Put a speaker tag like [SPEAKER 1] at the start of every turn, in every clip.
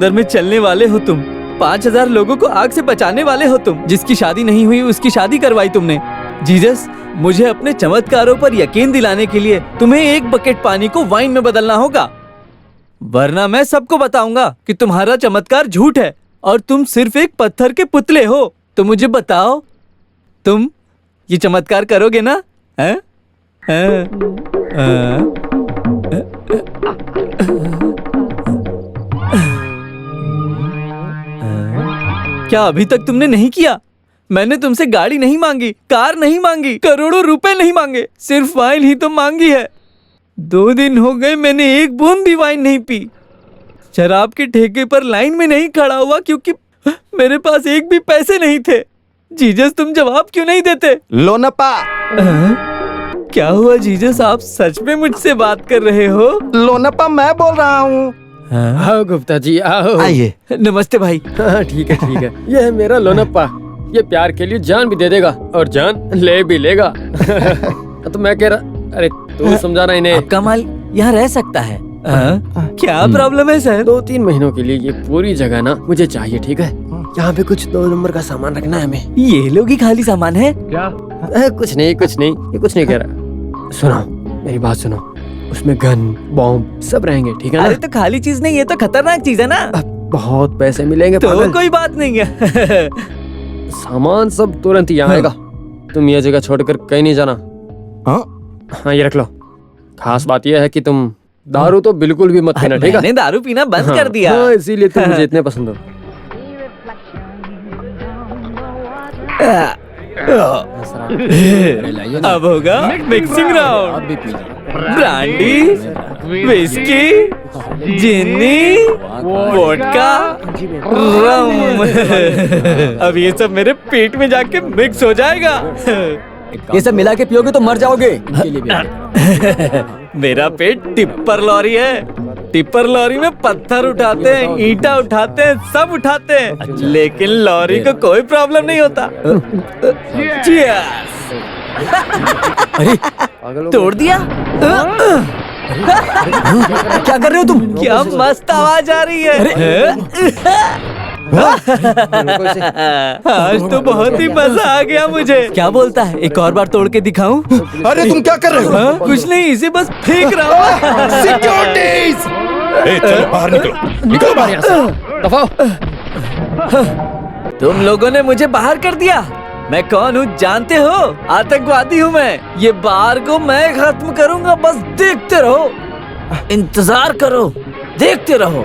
[SPEAKER 1] दर में चलने वाले हो तुम। 5000 लोगों को आग से बचाने वाले हो तुम। जिसकी शादी नहीं हुई उसकी शादी करवाई तुमने। जीसस, मुझे अपने चमत्कारों पर यकीन दिलाने के लिए तुम्हें एक बकेट पानी को वाइन में बदलना होगा, वरना मैं सबको बताऊंगा कि तुम्हारा चमत्कार झूठ है और तुम सिर्फ एक पत्थर के पुतले हो। तो मुझे बताओ, तुम ये चमत्कार करोगे ना? हैं? क्या अभी तक तुमने नहीं किया? मैंने तुमसे गाड़ी नहीं मांगी, कार नहीं मांगी, करोड़ों रुपए नहीं मांगे, सिर्फ वाइन ही तो मांगी है। 2 दिन हो गए मैंने एक बूंद भी वाइन नहीं पी। शराब के ठेके पर लाइन में नहीं खड़ा हुआ क्योंकि मेरे पास एक भी पैसे नहीं थे। जीसस, तुम जवाब क्यों नहीं देते?
[SPEAKER 2] लोनप्पा।
[SPEAKER 1] क्या हुआ जीसस, आप सच में मुझसे बात कर रहे हो?
[SPEAKER 2] लोनप्पा मैं बोल रहा हूँ।
[SPEAKER 3] आओ गुप्ता जी, आओ।
[SPEAKER 2] आइए।
[SPEAKER 1] नमस्ते भाई।
[SPEAKER 3] हाँ ठीक है ठीक है। ये है मेरा लोनप्पा। ये प्यार के लिए जान भी दे देगा और जान ले भी लेगा। तो मैं कह रहा, अरे तू समझाना इन्हें।
[SPEAKER 1] आपका माल यहाँ रह सकता है? क्या प्रॉब्लम है सर?
[SPEAKER 3] 2-3 महीनों के लिए ये पूरी जगह ना मुझे चाहिए, ठीक है? यहाँ पे कुछ 2 नंबर का सामान रखना है हमें।
[SPEAKER 1] ये लोग ही खाली सामान है
[SPEAKER 3] क्या? कुछ नहीं, ये कुछ नहीं कह रहा। सुनो मेरी बात सुनो, उसमें गन बॉम्ब सब रहेंगे, ठीक है ना?
[SPEAKER 1] अरे तो खाली चीज नहीं, ये तो खतरनाक चीज है ना।
[SPEAKER 3] बहुत पैसे मिलेंगे
[SPEAKER 1] तो
[SPEAKER 3] पागल।
[SPEAKER 1] कोई बात नहीं है।
[SPEAKER 3] सामान सब तुरंत यहाँ आएगा। तुम ये जगह छोड़कर कहीं नहीं जाना। हाँ ये रख लो। खास बात यह है कि तुम दारू तो बिल्कुल भी मत पीना, ठीक है?
[SPEAKER 1] मैंने दारू पीना बंद कर दिया।
[SPEAKER 3] हाँ, इसीलिए तुम मुझे इतने पसंद हो।
[SPEAKER 1] अब होगा मिक्सिंग राउंड। ब्रांडी, विस्की, जिन्नी, वोडका, रम। अब ये सब मेरे पेट में जाके मिक्स हो जाएगा।
[SPEAKER 4] ये सब मिला के पियोगे तो मर जाओगे।
[SPEAKER 1] मेरा पेट टिप्पर लॉरी है। टिप्पर लॉरी में पत्थर उठाते हैं, ईंटा उठाते हैं, सब उठाते हैं, लेकिन लॉरी को कोई प्रॉब्लम नहीं होता। Cheers!
[SPEAKER 4] अरे
[SPEAKER 1] तोड़ दिया?
[SPEAKER 4] क्या कर रहे हो तुम?
[SPEAKER 1] क्या मस्त आवाज आ रही है। आज तो बहुत ही मजा आ गया मुझे। क्या बोलता है, एक और बार तोड़ के दिखाऊं?
[SPEAKER 2] अरे तुम क्या कर रहे हो?
[SPEAKER 1] कुछ नहीं, इसे बस फेंक रहा हूँ।
[SPEAKER 2] सिक्योरिटीज! चलो बाहर निकलो बाहर यहाँ से।
[SPEAKER 3] दफाओ।
[SPEAKER 1] तुम लोगों ने मुझे बाहर कर दिया। मैं कौन हूँ जानते हो? आतंकवादी हूँ मैं। ये बार को मैं खत्म करूंगा, बस देखते रहो, इंतजार करो, देखते रहो।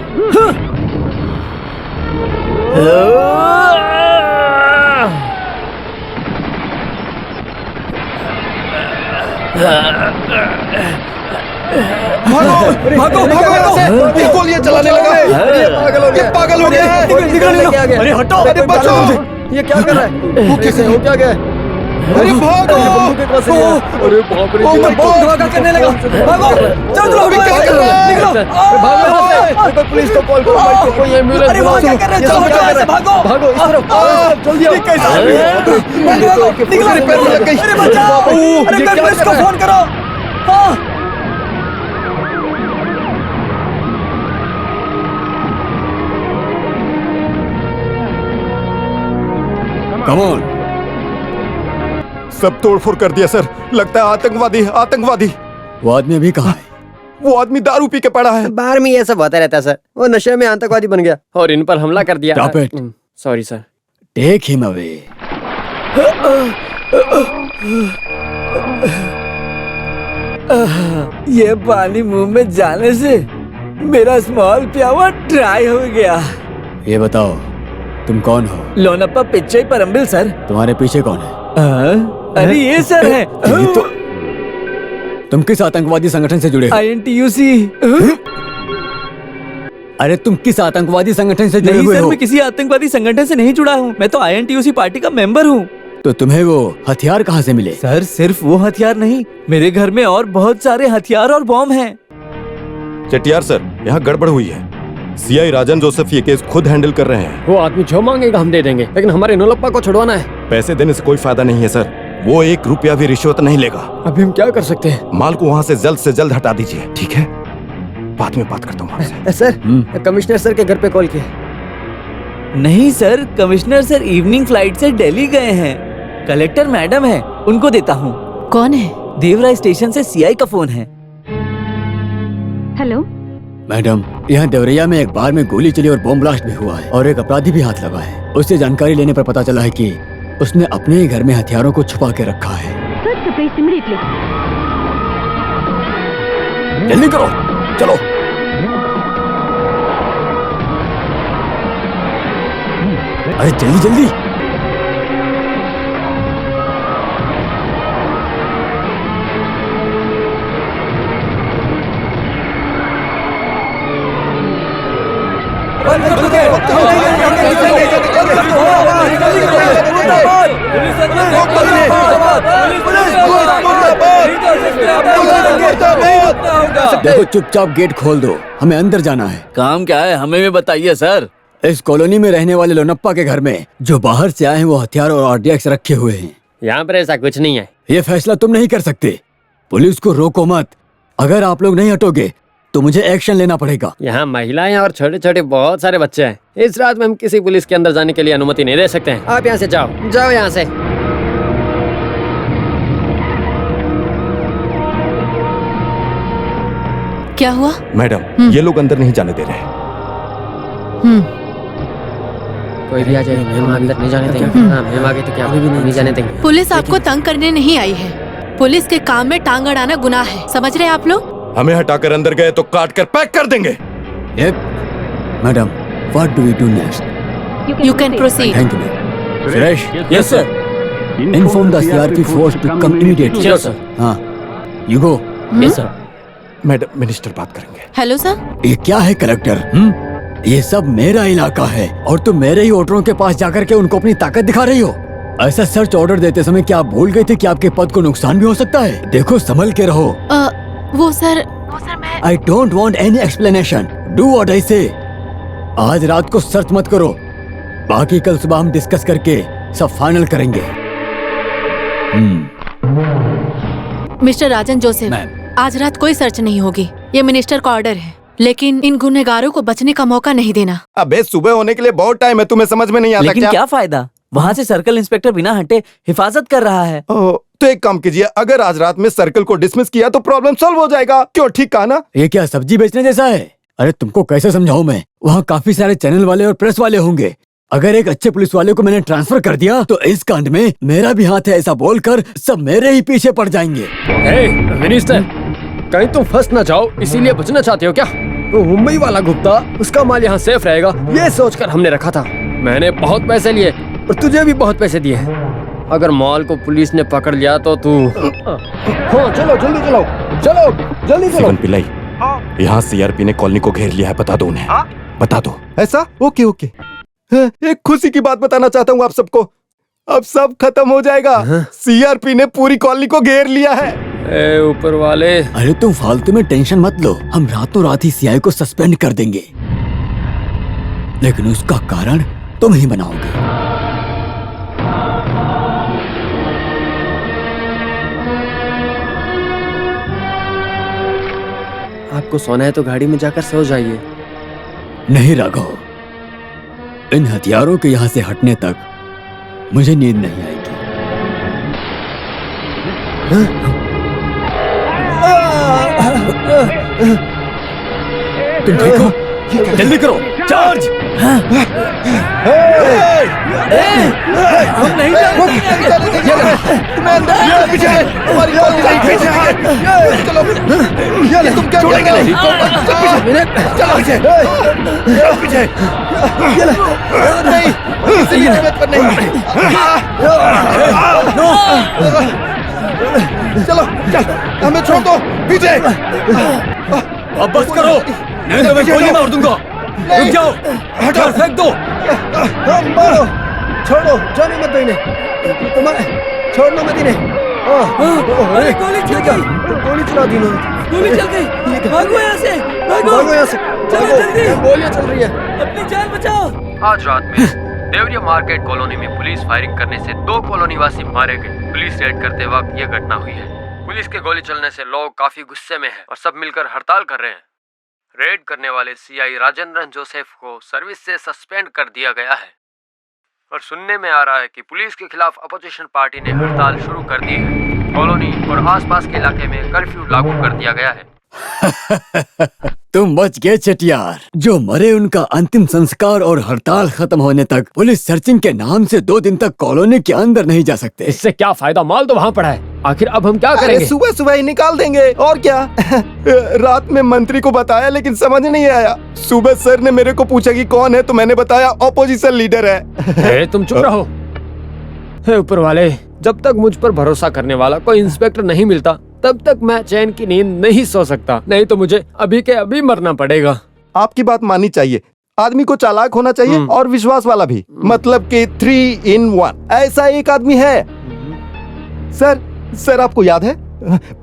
[SPEAKER 2] भागो ये गोलियां चलाने लगा है। ये पागल हो गया है।
[SPEAKER 3] अरे हटो,
[SPEAKER 2] अरे बचो।
[SPEAKER 3] ये क्या कर रहा है?
[SPEAKER 2] वो कैसे
[SPEAKER 3] हो क्या गया?
[SPEAKER 2] अरे भागो।
[SPEAKER 3] अरे बाप रे,
[SPEAKER 4] धमाका करने लगा। भागो, चलो
[SPEAKER 3] निकलो। पुलिस को कॉल करो, कोई एम्बुलेंस।
[SPEAKER 4] अरे वो क्या कर रहे हो? चलो भागो,
[SPEAKER 3] भागो इस तरफ, जल्दी आओ।
[SPEAKER 4] अरे बचाओ, अरे पुलिस को फोन करो।
[SPEAKER 2] Come on. सब तोड़फोड़ कर दिया सर। लगता है आतंकवादी।
[SPEAKER 4] वो आदमी अभी कहाँ है?
[SPEAKER 2] वो आदमी दारू पी के पड़ा है।
[SPEAKER 3] बाहर में ये सब होता रहता है सर। वो नशे में आतंकवादी बन गया और इन पर हमला कर दिया।
[SPEAKER 4] Stop it.
[SPEAKER 3] Sorry sir.
[SPEAKER 4] Take him away.
[SPEAKER 1] ये पानी मुंह में जाने से मेरा स्मॉल प्यावा ड्राई हो गया।
[SPEAKER 4] ये बताओ तुम कौन हो?
[SPEAKER 1] लोनप्पा पिच्चई परम्बिल सर।
[SPEAKER 4] तुम्हारे पीछे कौन है?
[SPEAKER 1] अरे ये सर है।
[SPEAKER 4] तुम किस आतंकवादी संगठन से जुड़े हो?
[SPEAKER 1] INTUC।
[SPEAKER 4] अरे तुम किस आतंकवादी संगठन से जुड़े
[SPEAKER 1] नहीं
[SPEAKER 4] हुए
[SPEAKER 1] सर,
[SPEAKER 4] हो?
[SPEAKER 1] मैं किसी आतंकवादी संगठन से नहीं जुड़ा हूँ। मैं तो INTUC पार्टी का मेंबर हूँ।
[SPEAKER 4] तो तुम्हें वो हथियार कहाँ से मिले?
[SPEAKER 1] सर सिर्फ वो हथियार नहीं, मेरे घर में और बहुत सारे हथियार और बॉम्ब हैं।
[SPEAKER 2] चटियार सर, यहाँ गड़बड़ हुई है। CI राजन जोसेफ ये केस खुद हैंडल कर रहे हैं।
[SPEAKER 3] वो आदमी जो मांगेगा हम दे देंगे, लेकिन हमारे नोलप्पा को छुड़वाना है।
[SPEAKER 2] पैसे देने से कोई फायदा नहीं है सर। वो 1 रुपया भी रिश्वत नहीं लेगा।
[SPEAKER 3] अभी हम क्या कर सकते हैं?
[SPEAKER 2] माल को वहाँ से जल्द हटा दीजिए, ठीक है? बाद में बात करता हूँ आपसे।
[SPEAKER 3] सर, कमिश्नर सर के घर पे कॉल किया।
[SPEAKER 1] नहीं sir, commissioner sir evening flight से दिल्ली गए हैं। कलेक्टर मैडम है, उनको देता हूँ।
[SPEAKER 5] कौन है?
[SPEAKER 1] देवराय स्टेशन से सीआई का फोन है।
[SPEAKER 5] हेलो।
[SPEAKER 4] मैडम, यहाँ देवरिया में एक बार में गोली चली और बॉम्ब ब्लास्ट भी हुआ है और एक अपराधी भी हाथ लगा है। उससे जानकारी लेने पर पता चला है कि उसने अपने ही घर में हथियारों को छुपा के रखा है। जल्दी करो, चलो। अरे जल्दी जल्दी। देखो, चुपचाप गेट खोल दो, हमें अंदर जाना है।
[SPEAKER 1] काम क्या है हमें भी बताइए सर।
[SPEAKER 4] इस कॉलोनी में रहने वाले लोनप्पा के घर में जो बाहर से आए हैं वो हथियार और आरडीएक्स रखे हुए हैं।
[SPEAKER 3] यहाँ पर ऐसा कुछ नहीं है।
[SPEAKER 4] ये फैसला तुम नहीं कर सकते। पुलिस को रोको मत। अगर आप लोग नहीं हटोगे तो मुझे एक्शन लेना पड़ेगा।
[SPEAKER 3] यहाँ महिलाएं और छोटे छोटे बहुत सारे बच्चे हैं। इस रात में हम किसी पुलिस के अंदर जाने के लिए अनुमति नहीं दे सकते हैं। आप यहाँ से जाओ, जाओ यहाँ से।
[SPEAKER 5] क्या हुआ?
[SPEAKER 2] मैडम, ये लोग अंदर नहीं जाने दे रहे।
[SPEAKER 3] कोई भी आ जाए, हम अंदर नहीं जाने देंगे। हाँ, हम आगे तो क्या भी नहीं जाने देंगे।
[SPEAKER 5] पुलिस आपको तंग करने नहीं आई है। पुलिस के काम में टांग अड़ाना गुनाह है, समझ रहे हैं आप लोग?
[SPEAKER 2] हमें हटाकर अंदर गए तो काट कर पैक कर देंगे।
[SPEAKER 4] Madam, what do we do next?
[SPEAKER 5] You can proceed.
[SPEAKER 4] Thank you. Suresh,
[SPEAKER 1] yes sir.
[SPEAKER 4] Inform the CRP force to come immediately.
[SPEAKER 1] Yes sir.
[SPEAKER 4] हाँ, you go.
[SPEAKER 1] Yes sir.
[SPEAKER 2] Madam, minister बात करेंगे।
[SPEAKER 5] Hello sir.
[SPEAKER 4] ये क्या है collector? ये सब मेरा इलाका है और तुम मेरे ही वोटरों के पास जाकर के उनको अपनी ताकत दिखा रही हो। ऐसा सर्च ऑर्डर देते समय क्या आप भूल गए थे कि आपके पद को नुकसान भी हो सकता है? देखो, संभल के रहो।
[SPEAKER 5] वो सर मैं
[SPEAKER 4] I don't want any explanation. Do what I से। आज रात को सर्च मत करो, बाकी कल सुबह हम डिस्कस करके सब फाइनल करेंगे।
[SPEAKER 5] मिस्टर राजन जोसेफ, आज रात कोई सर्च नहीं होगी। ये मिनिस्टर का ऑर्डर है, लेकिन इन गुनहगारों को बचने का मौका नहीं देना।
[SPEAKER 2] अबे, सुबह होने के लिए बहुत टाइम है, तुम्हें समझ में नहीं आता
[SPEAKER 1] लेकिन क्या फायदा? वहाँ से सर्कल इंस्पेक्टर बिना हटे हिफाजत कर रहा है।
[SPEAKER 2] तो एक काम कीजिए, अगर आज रात में सर्कल को डिसमिस किया तो प्रॉब्लम सॉल्व हो जाएगा। क्यों, ठीक कहा ना?
[SPEAKER 4] ये क्या सब्जी बेचने जैसा है? अरे तुमको कैसे समझाऊं मैं? वहाँ काफी सारे चैनल वाले और प्रेस वाले होंगे। अगर एक अच्छे पुलिस वाले को मैंने ट्रांसफर कर दिया तो इस कांड में मेरा भी हाथ है, ऐसा बोलकर सब मेरे ही पीछे पड़ जाएंगे।
[SPEAKER 3] मिनिस्टर, कहीं तुम फंस ना जाओ, इसीलिए बचना चाहते हो क्या? वो मुंबई वाला गुप्ता, उसका माल यहाँ सेफ रहेगा, ये सोचकर हमने रखा था। मैंने बहुत पैसे लिए और तुझे भी बहुत पैसे दिए। अगर माल को पुलिस ने पकड़ लिया तो तू
[SPEAKER 2] हाँ, चलो जल्दी चलो, चलो जल्दी चलो। जीवन पिल्लाई, यहाँ सीआरपी ने कॉलोनी को घेर लिया है, बता दो उन्हें। बता दो। ऐसा? Okay okay. एक खुशी की बात बताना चाहता हूँ आप सबको, अब सब खत्म हो जाएगा। सीआरपी ने पूरी कॉलोनी को घेर लिया है।
[SPEAKER 3] ए ऊपर वाले।
[SPEAKER 4] अरे तुम फालतू में टेंशन मत लो, हम रातों रात ही सीआई को सस्पेंड कर देंगे, लेकिन उसका कारण तुम ही बनाओगे।
[SPEAKER 3] आपको सोना है तो गाड़ी में जाकर सो जाइए।
[SPEAKER 4] नहीं राघव, इन हथियारों के यहाँ से हटने तक मुझे नींद नहीं आएगी। तुम ठीक हो? जल्दी करो, चार्ज!
[SPEAKER 1] हम नहीं
[SPEAKER 2] तुम क्या चलो, हमें छोड़ दो, पीछे।
[SPEAKER 4] अब बस करो, नहीं तो मैं गोली मार दूंगा। रुक जाओ, हटाओ, फेंक दो।
[SPEAKER 2] मारो, छोड़ो, जाने मत देने, छोड़ना मत इन्हें।
[SPEAKER 1] अरे गोली चल गई,
[SPEAKER 2] गोली चला दी इन्होंने।
[SPEAKER 1] गोली चल गई, भागो यहाँ से,
[SPEAKER 2] भागो यहाँ से,
[SPEAKER 1] चलो जल्दी,
[SPEAKER 2] गोलियां चल रही है,
[SPEAKER 1] अपनी जान बचाओ।
[SPEAKER 3] आज रात में देवरिया मार्केट कॉलोनी में पुलिस फायरिंग करने से 2 कॉलोनी वासी मारे गए। पुलिस रेड करते वक्त यह घटना हुई है। पुलिस के गोली चलने से लोग काफी गुस्से में हैं और सब मिलकर हड़ताल कर रहे हैं। रेड करने वाले सीआई राजेंद्रन जोसेफ को सर्विस से सस्पेंड कर दिया गया है और सुनने में आ रहा है कि पुलिस के खिलाफ अपोजिशन पार्टी ने हड़ताल शुरू कर दी है। कॉलोनी और आसपास के इलाके में कर्फ्यू लागू कर दिया गया है।
[SPEAKER 4] तुम बच गए चेटियार। जो मरे उनका अंतिम संस्कार और हड़ताल खत्म होने तक पुलिस सर्चिंग के नाम से 2 दिन तक कॉलोनी के अंदर नहीं जा सकते।
[SPEAKER 3] इससे क्या फायदा, माल तो वहाँ पड़ा है। आखिर अब हम क्या करेंगे?
[SPEAKER 2] सुबह सुबह ही निकाल देंगे और क्या। रात में मंत्री को बताया लेकिन समझ नहीं आया। सुबह सर ने मेरे को पूछा कि कौन है, तो मैंने बताया ऑपोजिशन लीडर है।
[SPEAKER 3] तुम चुप रहो। हे ऊपर वाले, जब तक मुझ पर भरोसा करने वाला कोई इंस्पेक्टर नहीं मिलता तब तक मैं चैन की नींद नहीं सो सकता। नहीं तो मुझे अभी के अभी मरना पड़ेगा।
[SPEAKER 2] आपकी बात माननी चाहिए। आदमी को चालाक होना चाहिए और विश्वास वाला भी। मतलब कि 3 in 1। ऐसा एक आदमी है। सर आपको याद है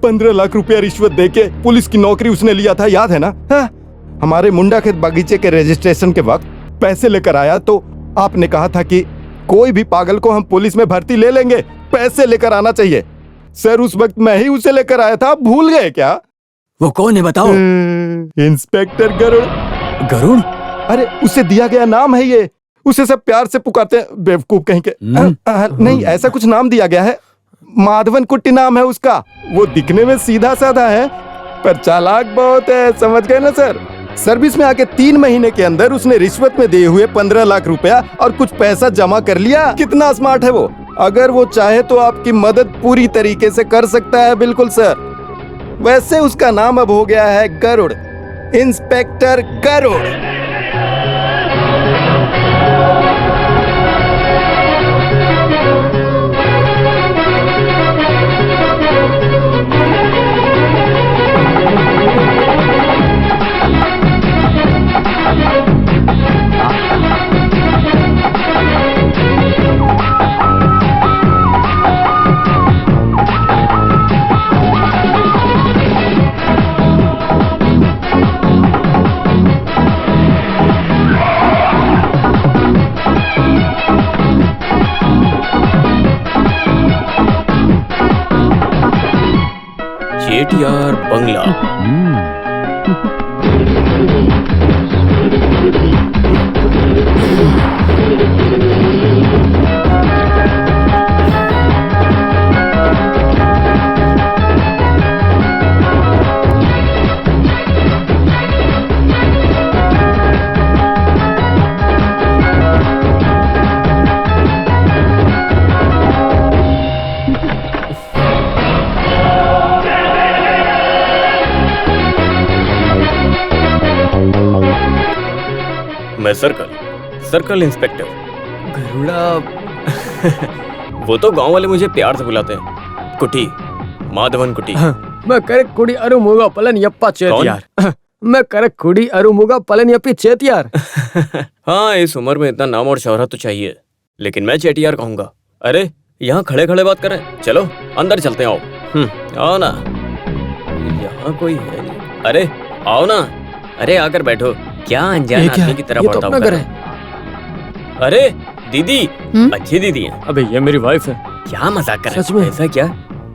[SPEAKER 2] 15 लाख रुपया रिश्वत देके पुलिस की नौकरी उसने लिया था, याद है ना? हमारे मुंडा खेत बगीचे के रजिस्ट्रेशन के वक्त पैसे लेकर आया तो आपने कहा था कि कोई भी पागल को हम पुलिस में भर्ती ले लेंगे, पैसे लेकर आना चाहिए। सर उस वक्त मैं ही उसे लेकर आया था, भूल गए क्या?
[SPEAKER 4] वो कौन है बताओ?
[SPEAKER 2] इंस्पेक्टर गरुड़।
[SPEAKER 4] गरुड़?
[SPEAKER 2] अरे उसे दिया गया नाम है ये। उसे सब प्यार से पुकारते हैं, बेवकूफ कहीं के। नहीं, ऐसा कुछ नाम दिया गया है। माधवन कुट्टी नाम है उसका। वो दिखने में सीधा साधा है पर चालाक बहुत है, समझ गए ना सर? सर्विस में आके 3 महीने के अंदर उसने रिश्वत में दिए हुए 15 लाख रुपया और कुछ पैसा जमा कर लिया। कितना स्मार्ट है वो। अगर वो चाहे तो आपकी मदद पूरी तरीके से कर सकता है। बिल्कुल सर। वैसे उसका नाम अब हो गया है गरुड़, इंस्पेक्टर गरुड़।
[SPEAKER 3] चेटियार बंगला। मैं सर्कल इंस्पेक्टर
[SPEAKER 1] गरुड़ा।
[SPEAKER 3] वो तो गांव वाले मुझे प्यार से बुलाते हैं कुटी, माधवन कुटी। मैं करेक्ट कुड़ी अरुमुगा पलन यप्पा चेतियार। मैं करेक्ट कुड़ी अरुमुगा पलन यप्पी चेतियार। हाँ, इस उम्र में इतना नाम और शोहरत तो चाहिए, लेकिन मैं चेटियार कहूंगा। अरे यहाँ खड़े खड़े बात करें, चलो अंदर चलते हैं। आओ। आओ ना, यहाँ कोई है नहीं। अरे आओ ना। अरे आकर बैठो। क्या अनजान आदमी की तरह बढ़ता है। अरे दीदी, अच्छी दीदी है। अबे ये मेरी वाइफ है। क्या मजाक कर रहे हो? ऐसा क्या?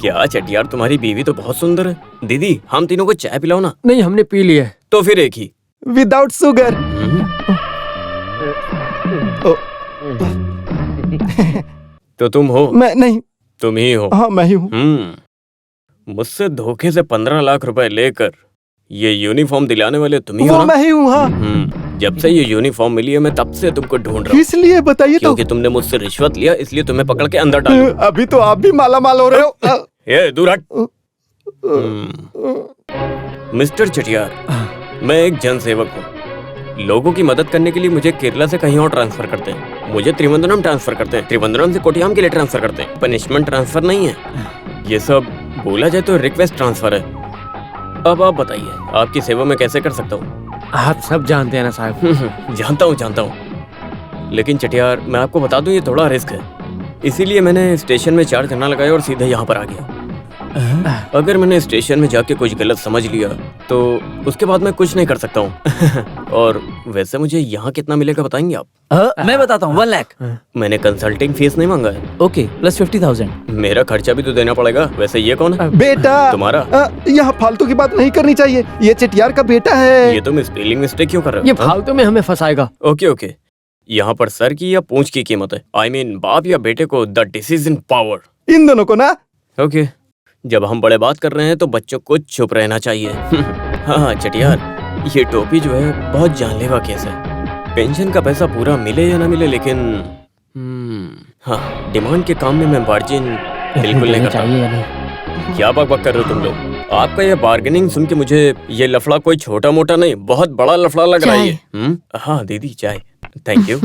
[SPEAKER 3] क्या चेटियार, तुम्हारी बीवी तो बहुत सुंदर है। दीदी हम तीनों को चाय पिलाओ ना। नहीं, हमने पी ली है। तो फिर एक ही
[SPEAKER 2] विदाउट शुगर।
[SPEAKER 3] तो तुम हो?
[SPEAKER 2] मैं नहीं।
[SPEAKER 3] तुम ही हो?
[SPEAKER 2] हाँ मैं ही हूँ।
[SPEAKER 3] मुझसे धोखे से 15 लाख रुपए लेकर ये यूनिफॉर्म दिलाने वाले तुम ही हो ना?
[SPEAKER 2] मैं ही हूँ। हाँ।
[SPEAKER 3] जब से ये यूनिफॉर्म मिली है मैं तब से तुमको ढूंढ रहा हूँ।
[SPEAKER 2] इसलिए बताइए।
[SPEAKER 3] क्योंकि तुमने मुझसे रिश्वत लिया, इसलिए तुम्हें पकड़ के अंदर डाला।
[SPEAKER 2] अभी तो आप भी माला माल हो रहे हो।
[SPEAKER 3] ये दूर हट। मिस्टर चेटियार, मैं एक जनसेवक हूँ। लोगों की मदद करने के लिए मुझे केरला से कहीं और ट्रांसफर करते हैं। मुझे त्रिवेंद्रम ट्रांसफर करते हैं, त्रिवेंद्रम से कोट्याम के लिए ट्रांसफर करते हैं। पनिशमेंट ट्रांसफर नहीं है, ये सब बोला जाए तो रिक्वेस्ट ट्रांसफर है। अब आप बताइए, आपकी सेवा में कैसे कर सकता हूँ? आप सब जानते हैं ना साहब। जानता हूँ। लेकिन चेटियार, मैं आपको बता दूं, ये थोड़ा रिस्क है। इसीलिए मैंने स्टेशन में 4 धरना लगाया और सीधे यहाँ पर आ गया। अगर मैंने स्टेशन में जाके कुछ गलत समझ लिया तो उसके बाद मैं कुछ नहीं कर सकता हूँ।
[SPEAKER 6] और वैसे मुझे यहाँ कितना मिलेगा बताएंगे आप?
[SPEAKER 1] मैं बताता हूँ 1 लाख।
[SPEAKER 6] मैंने कंसल्टिंग फीस नहीं मांगा है।
[SPEAKER 1] Okay plus 50,000।
[SPEAKER 6] मेरा खर्चा भी तो देना पड़ेगा। वैसे ये कौन है?
[SPEAKER 2] बेटा
[SPEAKER 6] तुम्हारा?
[SPEAKER 2] यहाँ फालतू की बात नहीं करनी चाहिए, ये चटियार का बेटा है।
[SPEAKER 6] ये तुम स्पेलिंग मिस्टेक क्यों कर रहे हो?
[SPEAKER 3] ये फालतू में हमें फंसाएगा।
[SPEAKER 6] ओके ओके, यहाँ पर सर की या पूंछ की कीमत है। I mean, बाप या बेटे को द डिसीजन पावर।
[SPEAKER 2] इन दोनों को ना।
[SPEAKER 6] ओके, जब हम बड़े बात कर रहे हैं तो बच्चों को चुप रहना चाहिए। हाँ चटियार, ये टोपी जो है बहुत जानलेवा केस है। पेंशन का पैसा पूरा मिले या ना मिले, लेकिन हाँ, डिमांड के काम में मैं मार्जिन बिल्कुल नहीं करता।
[SPEAKER 3] चाहिए या नहीं?
[SPEAKER 6] क्या बकबक कर रहे हो तुम लोग? आपका ये बार्गेनिंग सुन के मुझे ये लफड़ा कोई छोटा मोटा नहीं, बहुत बड़ा लफड़ा लग रहा है ये। हाँ दीदी चाय। Thank you.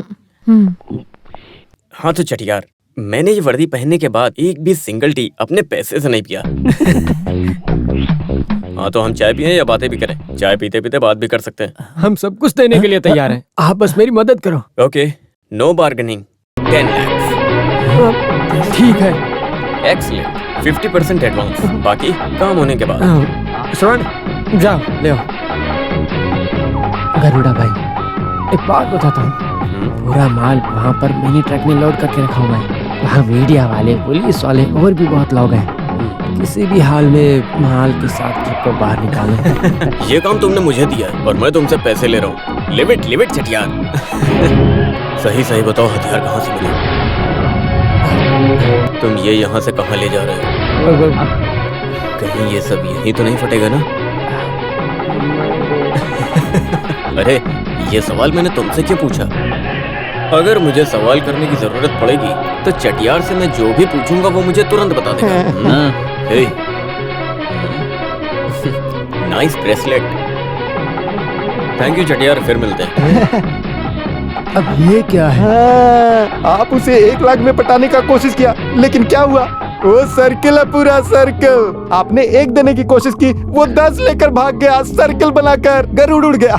[SPEAKER 6] हाँ तो चटियार, मैंने ये वर्दी पहनने के बाद एक भी सिंगल टी अपने पैसे से नहीं पिया। हाँ तो हम चाय पिए या बातें भी करें? चाय पीते पीते बात भी कर सकते हैं।
[SPEAKER 3] हम सब कुछ देने के लिए तैयार हैं, आप बस मेरी मदद करो।
[SPEAKER 6] Okay, no bargaining, 10 lakh.
[SPEAKER 3] ठीक है।
[SPEAKER 6] एक्सीलेंट, 50% एडवांस, बाकी काम होने के बाद।
[SPEAKER 3] श्रवण जाओ ले आओ। गरुड़ा भाई, एक बात बताता हूँ, पूरा माल वहाँ पर मिनी ट्रक में लोड करके रखा हुआ है। वहाँ मीडिया वाले, पुलिस वाले और भी बहुत लोग हैं। किसी भी हाल में माल के साथ ट्रक को बाहर निकालो।
[SPEAKER 6] ये काम तुमने मुझे दिया है और मैं तुमसे पैसे ले रहा हूँ। लिमिट चटियार। सही सही बताओ, हथियार कहाँ से मिले? तुम ये यहाँ से कहाँ ले जा रहे हो? कहीं ये सब यहीं तो नहीं फटेगा ना? अरे ये सवाल मैंने तुमसे क्यों पूछा? अगर मुझे सवाल करने की जरूरत पड़ेगी तो चटियार से मैं जो भी पूछूंगा वो मुझे तुरंत बता देगा। हे, नाइस ब्रेसलेट। थैंक यू चटियार, फिर मिलते हैं।
[SPEAKER 3] अब ये क्या है?
[SPEAKER 2] आप उसे 1 लाख में पटाने का कोशिश किया, लेकिन क्या हुआ? वो सर्किल है, पूरा सर्किल। आपने 1 देने की कोशिश की, वो 10 लेकर भाग गया। सर्किल बनाकर गरुड़ उड़ गया।